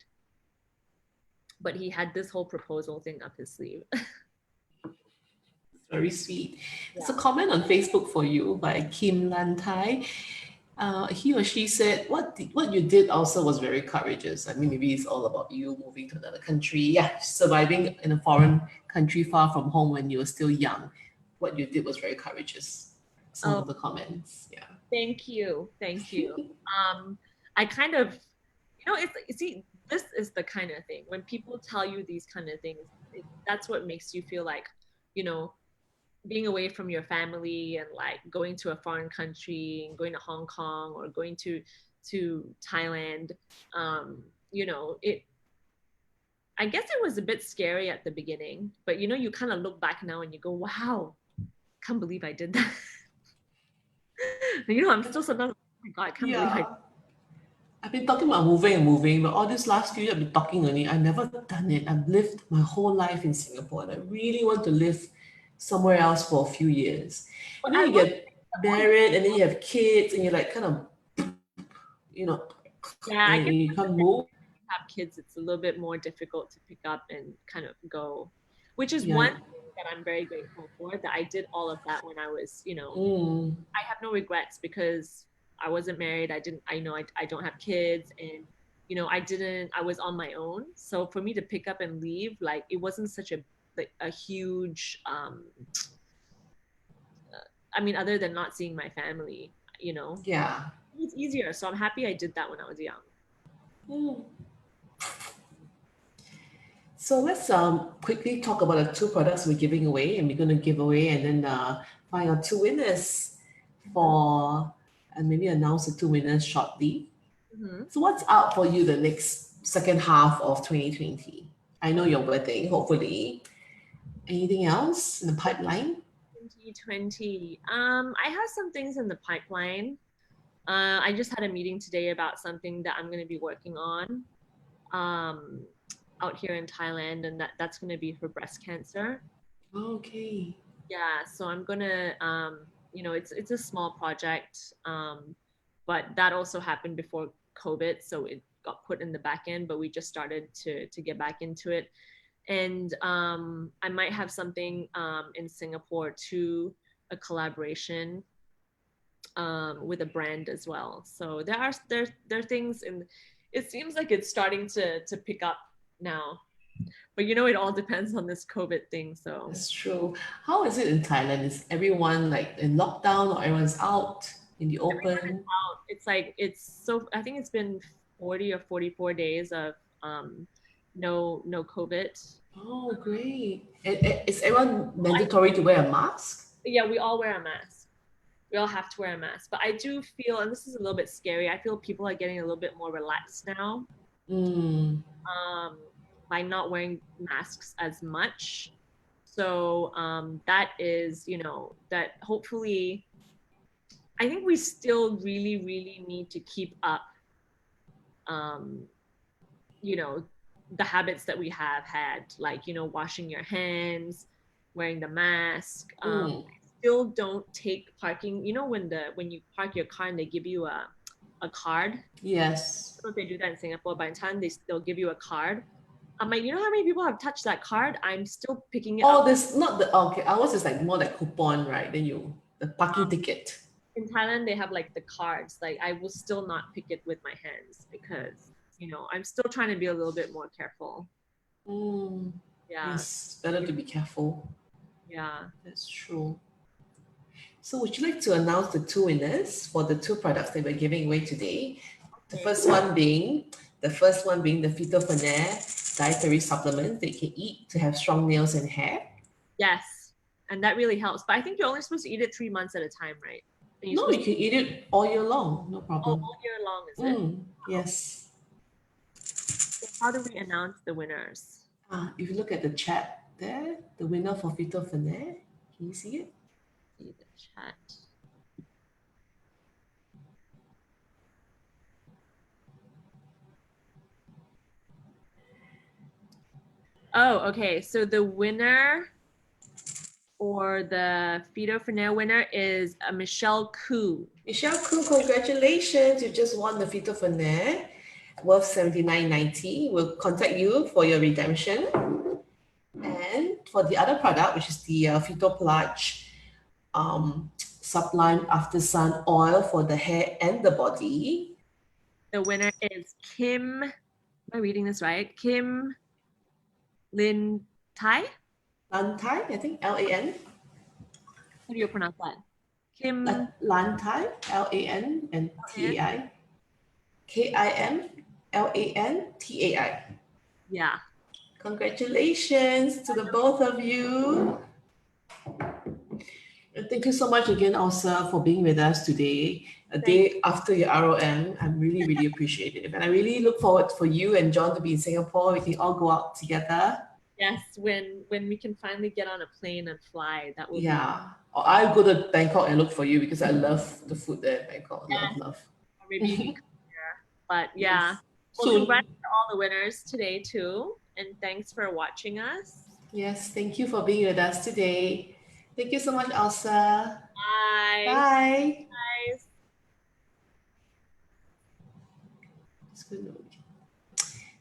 C: But he had this whole proposal thing up his sleeve.
B: Very sweet. There's a comment on Facebook for you by Kim Lan Tai. He or she said, what you did also was very courageous. I mean, maybe it's all about you moving to another country. Yeah, surviving in a foreign country far from home when you were still young. What you did was very courageous. Some of the comments, yeah.
C: Thank you. I kind of, see, this is the kind of thing when people tell you these kind of things, that's what makes you feel like, being away from your family and like going to a foreign country and going to Hong Kong or going to Thailand, I guess it was a bit scary at the beginning, but you kind of look back now and you go, wow, can't believe I did that. I'm still sometimes, oh my God, I can't believe
B: I've been talking about moving, but all this last few years I've been talking only. I've never done it. I've lived my whole life in Singapore and I really want to live somewhere else for a few years. And then you get married and then you have kids and you're like kind of,
C: I guess
B: you can't move.
C: Have kids, it's a little bit more difficult to pick up and kind of go, which is one thing that I'm very grateful for, that I did all of that when I was, I have no regrets because I wasn't married. I don't have kids and, I was on my own. So for me to pick up and leave, like it wasn't such a huge, other than not seeing my family,
B: Yeah.
C: it's easier. So I'm happy I did that when I was young.
B: So let's quickly talk about the two products we're giving away, and we're going to give away and then find our two winners and maybe announce the two winners shortly.
C: Mm-hmm.
B: So what's out for you the next second half of 2020? I know your wedding, hopefully. Anything else in the pipeline?
C: 2020. I have some things in the pipeline. I just had a meeting today about something that I'm going to be working on out here in Thailand, and that's going to be for breast cancer.
B: Okay.
C: Yeah, so I'm going to, it's a small project, but that also happened before COVID, so it got put in the back end, but we just started to get back into it. And I might have something in Singapore too, a collaboration with a brand as well. So there are things, and it seems like it's starting to pick up now. But it all depends on this COVID thing. So
B: that's true. How is it in Thailand? Is everyone like in lockdown or everyone's out in the open?
C: Out. It's like I think it's been 40 or 44 days of no COVID.
B: Oh, great. Is everyone mandatory to wear a mask?
C: Yeah, we all wear a mask. We all have to wear a mask. But I do feel, and this is a little bit scary, I feel people are getting a little bit more relaxed now. By not wearing masks as much. So that is, that hopefully, I think we still really, really need to keep up, the habits that we have had, like, you know, washing your hands, wearing the mask. Still don't take parking. You know, when you park your car and they give you a card.
B: Yes.
C: So they do that in Singapore, but in Thailand they'll give you a card. I'm like, you know how many people have touched that card? I'm still picking it
B: Oh,
C: up.
B: this not the okay. Ours is like more like coupon, right? Then the parking ticket.
C: In Thailand, they have like the cards. Like, I will still not pick it with my hands because, you know, I'm still trying to be a little bit more careful. Yeah.
B: Yes, better to be careful.
C: Yeah.
B: That's true. So would you like to announce the two winners for the two products that we're giving away today? The first one being the PHYTO dietary supplement that you can eat to have strong nails and hair.
C: Yes. And that really helps. But I think you're only supposed to eat it 3 months at a time, right?
B: No, you can eat it all year long, no problem.
C: All year long, is it?
B: Yes.
C: So how do we announce the winners?
B: If you look at the chat there, the winner for PHYTO, can you see it?
C: See the chat. Oh, okay. So the winner or the PHYTO winner is Michelle Koo.
B: Michelle Koo, congratulations. You just won the PHYTO worth $79.90. We'll contact you for your redemption. And for the other product, which is the PHYTO Sublime After Sun Oil for the hair and the body.
C: The winner is Kim, am I reading this right? Kim Lin Tai?
B: Lan Tai, I think, Lan.
C: How do you pronounce that? Kim
B: Lan Tai, Lan and Tai. KIMLANTAI.
C: Yeah.
B: Congratulations to the both of you. And thank you so much again, Elsa, for being with us today. A day after your ROM. I'm really, really appreciative. And I really look forward for you and John to be in Singapore. We can all go out together.
C: Yes, when we can finally get on a plane and fly, that will be.
B: Or I'll go to Bangkok and look for you because I love the food there in Bangkok. Love.
C: Or maybe you can come here. But yeah.
B: Yes.
C: Well, congrats to all the winners today too. And thanks for watching us.
B: Yes, thank you for being with us today. Thank you so much, Elsa.
C: Bye.
B: Bye.
C: Guys.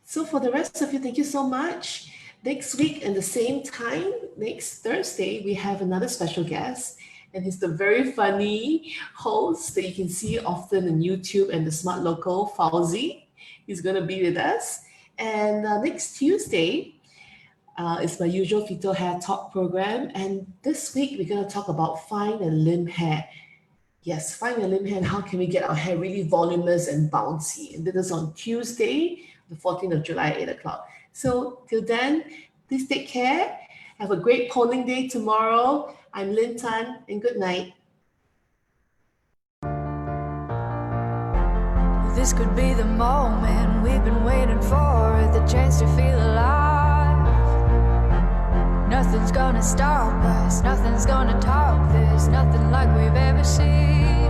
B: So for the rest of you, thank you so much. Next week at the same time, next Thursday, we have another special guest. And he's the very funny host that you can see often on YouTube and the Smart Local, Fauzi. He's going to be with us. And next Tuesday is my usual PHYTO Hair Talk program. And this week, we're going to talk about fine and limb hair. Yes, fine and limb hair, and how can we get our hair really voluminous and bouncy. And this is on Tuesday, the 14th of July, 8 o'clock. So till then, please take care. Have a great polling day tomorrow. I'm Lin Tan, and good night.
A: This could be the moment we've been waiting for, the chance to feel alive. Nothing's gonna stop us, nothing's gonna top this, nothing like we've ever seen.